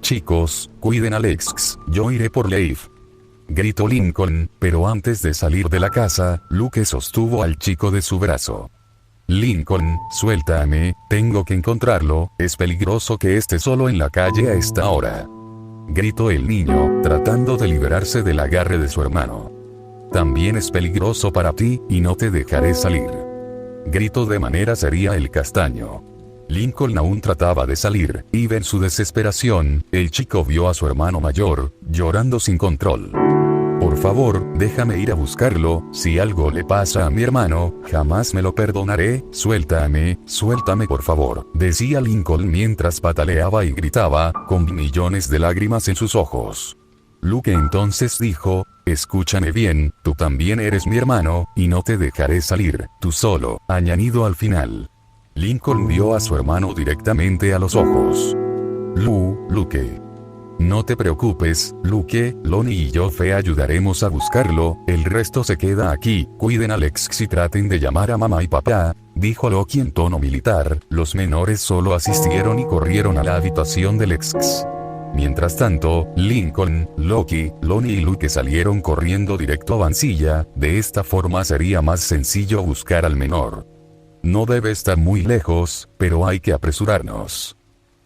Chicos, cuiden a Lex, yo iré por Leif. Gritó Lincoln, pero antes de salir de la casa, Luke sostuvo al chico de su brazo. Lincoln, suéltame, tengo que encontrarlo, es peligroso que esté solo en la calle a esta hora. Gritó el niño, tratando de liberarse del agarre de su hermano. También es peligroso para ti, y no te dejaré salir. Gritó de manera seria el castaño. Lincoln aún trataba de salir, y en su desesperación, el chico vio a su hermano mayor, llorando sin control. Por favor, déjame ir a buscarlo, si algo le pasa a mi hermano, jamás me lo perdonaré, suéltame por favor, decía Lincoln mientras pataleaba y gritaba, con millones de lágrimas en sus ojos. Luke entonces dijo, escúchame bien, tú también eres mi hermano, y no te dejaré salir, tú solo, añadido al final. Lincoln vio a su hermano directamente a los ojos. Luke. No te preocupes, Luke, Lonnie y yo ayudaremos a buscarlo, el resto se queda aquí, cuiden a Lex y traten de llamar a mamá y papá, dijo Loki en tono militar, los menores solo asistieron y corrieron a la habitación de Lex. Mientras tanto, Lincoln, Loki, Lonnie y Luke salieron corriendo directo a Vansilla, de esta forma sería más sencillo buscar al menor. No debe estar muy lejos, pero hay que apresurarnos.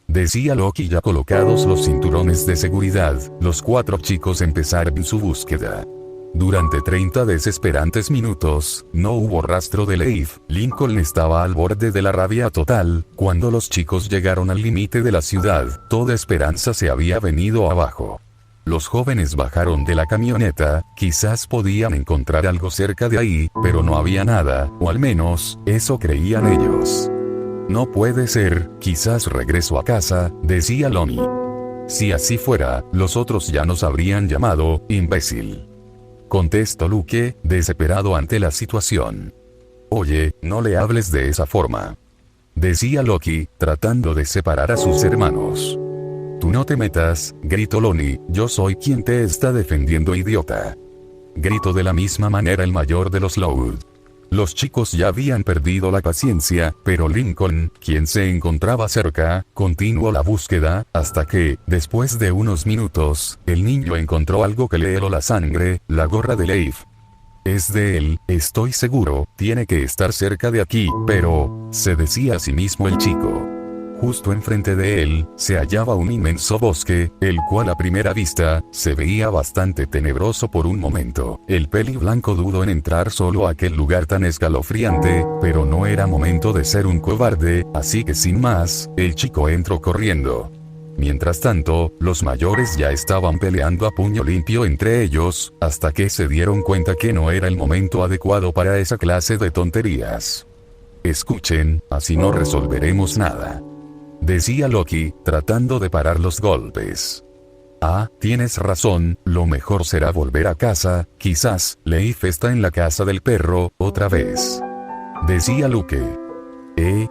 Decía Loki ya colocados los cinturones de seguridad, los 4 chicos empezaron su búsqueda. Durante 30 desesperantes minutos, no hubo rastro de Leif. Lincoln estaba al borde de la rabia total, cuando los chicos llegaron al límite de la ciudad, toda esperanza se había venido abajo. Los jóvenes bajaron de la camioneta, quizás podían encontrar algo cerca de ahí, pero no había nada, o al menos, eso creían ellos. No puede ser, quizás regreso a casa, decía Lonnie. Si así fuera, los otros ya nos habrían llamado, imbécil. Contestó Luke, desesperado ante la situación. Oye, no le hables de esa forma. Decía Loki, tratando de separar a sus hermanos. Tú no te metas, gritó Lonnie, yo soy quien te está defendiendo, idiota. Gritó de la misma manera el mayor de los Lowell. Los chicos ya habían perdido la paciencia, pero Lincoln, quien se encontraba cerca, continuó la búsqueda, hasta que, después de unos minutos, el niño encontró algo que le heló la sangre, la gorra de Leif. Es de él, estoy seguro, tiene que estar cerca de aquí, pero, se decía a sí mismo el chico. Justo enfrente de él, se hallaba un inmenso bosque, el cual a primera vista, se veía bastante tenebroso por un momento. El peli blanco dudó en entrar solo a aquel lugar tan escalofriante, pero no era momento de ser un cobarde, así que sin más, el chico entró corriendo. Mientras tanto, los mayores ya estaban peleando a puño limpio entre ellos, hasta que se dieron cuenta que no era el momento adecuado para esa clase de tonterías. Escuchen, así no resolveremos nada, decía Loki, tratando de parar los golpes. Ah, tienes razón, lo mejor será volver a casa, quizás, Leif está en la casa del perro, otra vez, decía Luke.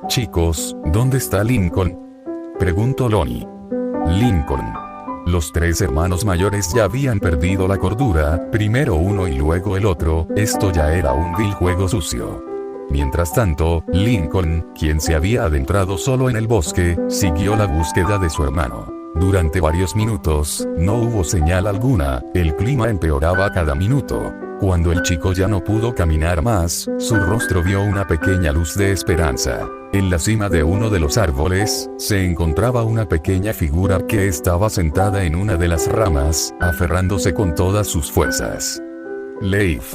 Chicos, ¿dónde está Lincoln?, preguntó Lonnie. Lincoln. Los tres hermanos mayores ya habían perdido la cordura, primero uno y luego el otro, esto ya era un vil juego sucio. Mientras tanto, Lincoln, quien se había adentrado solo en el bosque, siguió la búsqueda de su hermano. Durante varios minutos, no hubo señal alguna, el clima empeoraba cada minuto. Cuando el chico ya no pudo caminar más, su rostro vio una pequeña luz de esperanza. En la cima de uno de los árboles, se encontraba una pequeña figura que estaba sentada en una de las ramas, aferrándose con todas sus fuerzas. Leif,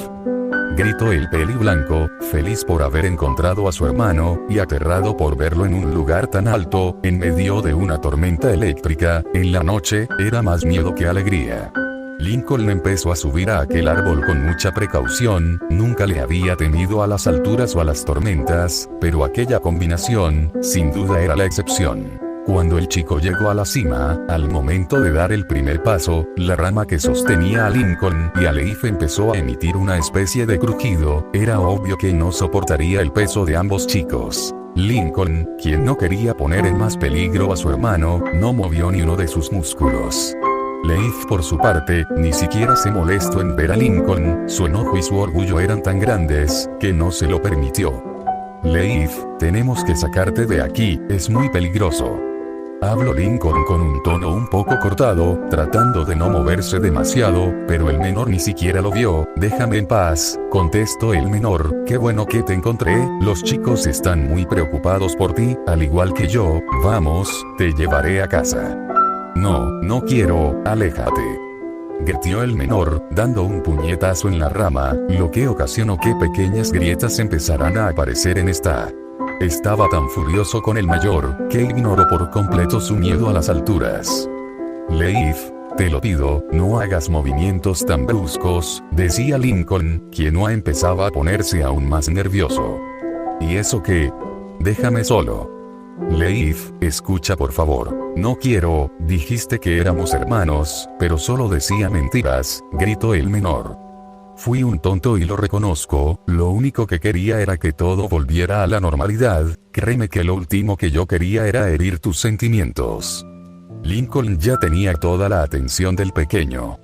gritó el peli blanco, feliz por haber encontrado a su hermano, y aterrado por verlo en un lugar tan alto, en medio de una tormenta eléctrica. En la noche, era más miedo que alegría. Lincoln empezó a subir a aquel árbol con mucha precaución, nunca le había temido a las alturas o a las tormentas, pero aquella combinación, sin duda era la excepción. Cuando el chico llegó a la cima, al momento de dar el primer paso, la rama que sostenía a Lincoln y a Leif empezó a emitir una especie de crujido, era obvio que no soportaría el peso de ambos chicos. Lincoln, quien no quería poner en más peligro a su hermano, no movió ni uno de sus músculos. Leif por su parte, ni siquiera se molestó en ver a Lincoln, su enojo y su orgullo eran tan grandes, que no se lo permitió. Leif, tenemos que sacarte de aquí, es muy peligroso, habló Lincoln con un tono un poco cortado, tratando de no moverse demasiado, pero el menor ni siquiera lo vio. Déjame en paz, contestó el menor, qué bueno que te encontré, los chicos están muy preocupados por ti, al igual que yo, vamos, te llevaré a casa. No, no quiero, aléjate, gritó el menor, dando un puñetazo en la rama, lo que ocasionó que pequeñas grietas empezaran a aparecer en esta. Estaba tan furioso con el mayor, que ignoró por completo su miedo a las alturas. Leif, te lo pido, no hagas movimientos tan bruscos, decía Lincoln, quien no empezaba a ponerse aún más nervioso. ¿Y eso qué? Déjame solo. Leif, escucha por favor. No quiero, dijiste que éramos hermanos, pero solo decía mentiras, gritó el menor. Fui un tonto y lo reconozco, lo único que quería era que todo volviera a la normalidad, créeme que lo último que yo quería era herir tus sentimientos. Lincoln ya tenía toda la atención del pequeño.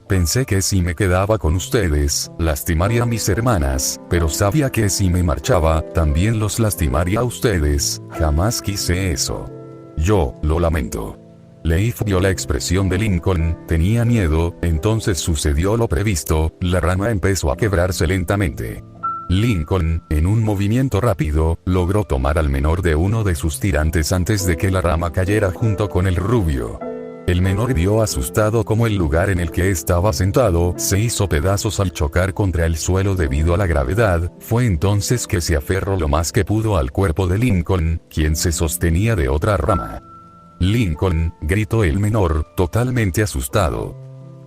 Pensé que si me quedaba con ustedes, lastimaría a mis hermanas, pero sabía que si me marchaba, también los lastimaría a ustedes, jamás quise eso. Yo, lo lamento. Leif vio la expresión de Lincoln, tenía miedo, entonces sucedió lo previsto, la rama empezó a quebrarse lentamente. Lincoln, en un movimiento rápido, logró tomar al menor de uno de sus tirantes antes de que la rama cayera junto con el rubio. El menor vio asustado cómo el lugar en el que estaba sentado se hizo pedazos al chocar contra el suelo debido a la gravedad, fue entonces que se aferró lo más que pudo al cuerpo de Lincoln, quien se sostenía de otra rama. Lincoln, gritó el menor, totalmente asustado.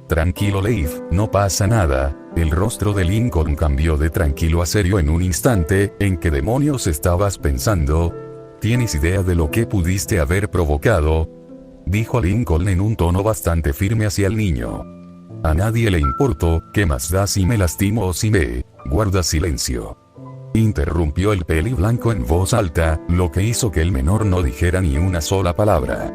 Tranquilo Leif, no pasa nada. El rostro de Lincoln cambió de tranquilo a serio en un instante. ¿En qué demonios estabas pensando? ¿Tienes idea de lo que pudiste haber provocado?, dijo Lincoln en un tono bastante firme hacia el niño. A nadie le importó, ¿qué más da si me lastimo o si me... Guarda silencio, interrumpió el peli blanco en voz alta, lo que hizo que el menor no dijera ni una sola palabra.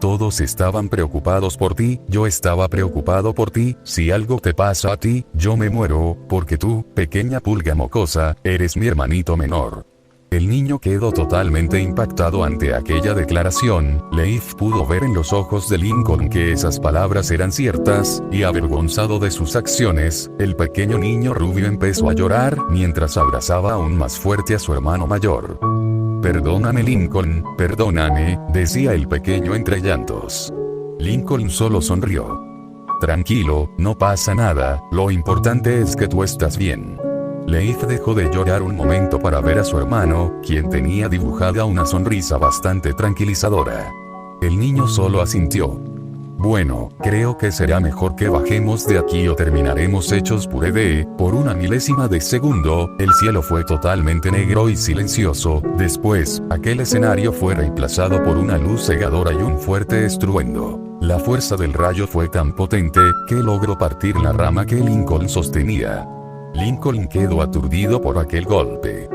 Todos estaban preocupados por ti, yo estaba preocupado por ti, si algo te pasa a ti, yo me muero, porque tú, pequeña pulga mocosa, eres mi hermanito menor. El niño quedó totalmente impactado ante aquella declaración. Leif pudo ver en los ojos de Lincoln que esas palabras eran ciertas, y avergonzado de sus acciones, el pequeño niño rubio empezó a llorar mientras abrazaba aún más fuerte a su hermano mayor. Perdóname Lincoln, perdóname, decía el pequeño entre llantos. Lincoln solo sonrió. Tranquilo, no pasa nada, lo importante es que tú estás bien. Leif dejó de llorar un momento para ver a su hermano, quien tenía dibujada una sonrisa bastante tranquilizadora. El niño solo asintió. Bueno, creo que será mejor que bajemos de aquí o terminaremos hechos puré de. Por una milésima de segundo, el cielo fue totalmente negro y silencioso. Después, aquel escenario fue reemplazado por una luz cegadora y un fuerte estruendo. La fuerza del rayo fue tan potente, que logró partir la rama que Lincoln sostenía. Lincoln quedó aturdido por aquel golpe.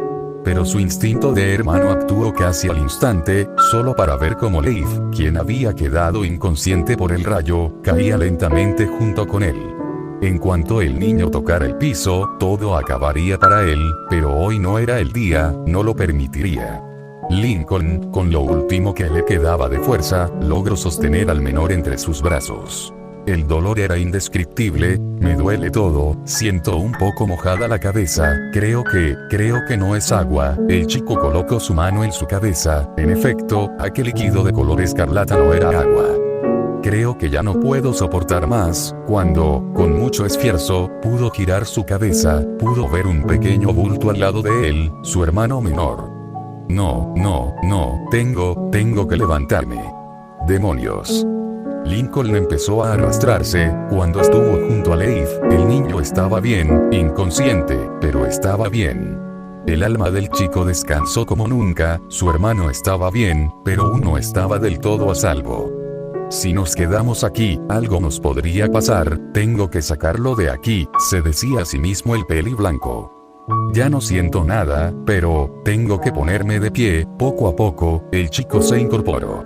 Pero su instinto de hermano actuó casi al instante, solo para ver cómo Leif, quien había quedado inconsciente por el rayo, caía lentamente junto con él. En cuanto el niño tocara el piso, todo acabaría para él, pero hoy no era el día, no lo permitiría. Lincoln, con lo último que le quedaba de fuerza, logró sostener al menor entre sus brazos. El dolor era indescriptible, me duele todo, siento un poco mojada la cabeza, creo que no es agua. El chico colocó su mano en su cabeza, en efecto, aquel líquido de color escarlata no era agua. Creo que ya no puedo soportar más. Cuando, con mucho esfuerzo, pudo girar su cabeza, pudo ver un pequeño bulto al lado de él, su hermano menor. No, tengo que levantarme. Demonios. Lincoln empezó a arrastrarse. Cuando estuvo junto a Leif, el niño estaba bien, inconsciente, pero estaba bien. El alma del chico descansó como nunca, su hermano estaba bien, pero aún no estaba del todo a salvo. Si nos quedamos aquí, algo nos podría pasar, tengo que sacarlo de aquí, se decía a sí mismo el peli blanco. Ya no siento nada, pero tengo que ponerme de pie. Poco a poco, el chico se incorporó.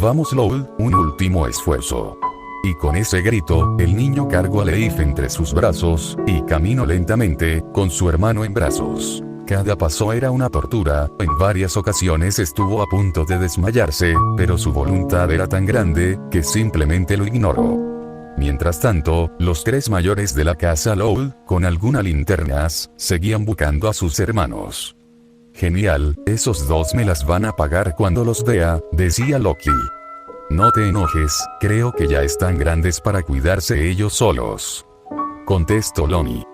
Vamos Lowell, un último esfuerzo. Y con ese grito, el niño cargó a Leif entre sus brazos, y caminó lentamente, con su hermano en brazos. Cada paso era una tortura, en varias ocasiones estuvo a punto de desmayarse, pero su voluntad era tan grande, que simplemente lo ignoró. Mientras tanto, los tres mayores de la casa Lowell, con algunas linternas, seguían buscando a sus hermanos. Genial, esos dos me las van a pagar cuando los vea, decía Loki. No te enojes, creo que ya están grandes para cuidarse ellos solos. Contestó Lonnie.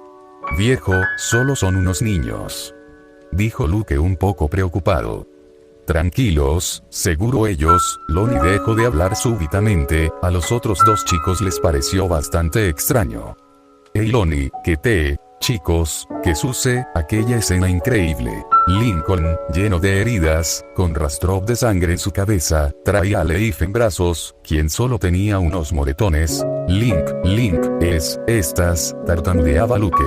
Viejo, solo son unos niños. Dijo Luke un poco preocupado. Tranquilos, seguro ellos. Lonnie dejó de hablar súbitamente, a los otros dos chicos les pareció bastante extraño. Hey Lonnie, chicos, ¿qué sucede? Aquella escena increíble. Lincoln, lleno de heridas, con rastros de sangre en su cabeza, traía a Leif en brazos, quien solo tenía unos moretones. Link, tartamudeaba Luke.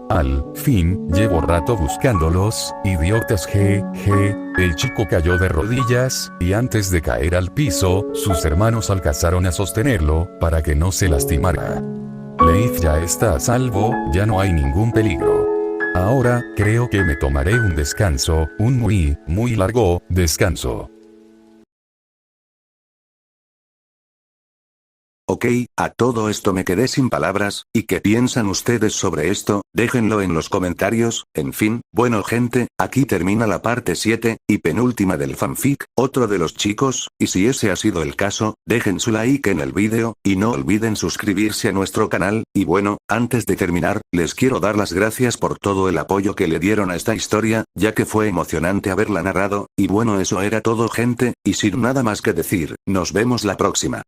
Al fin, llevo rato buscándolos, idiotas, El chico cayó de rodillas, y antes de caer al piso, sus hermanos alcanzaron a sostenerlo, para que no se lastimara. Leif ya está a salvo, ya no hay ningún peligro. Ahora, creo que me tomaré un descanso, un muy largo descanso. Ok, a todo esto me quedé sin palabras, ¿y qué piensan ustedes sobre esto? Déjenlo en los comentarios. En fin, bueno gente, aquí termina la parte 7, y penúltima del fanfic, otro de los chicos, y si ese ha sido el caso, dejen su like en el vídeo, y no olviden suscribirse a nuestro canal, y bueno, antes de terminar, les quiero dar las gracias por todo el apoyo que le dieron a esta historia, ya que fue emocionante haberla narrado, y bueno eso era todo gente, y sin nada más que decir, nos vemos la próxima.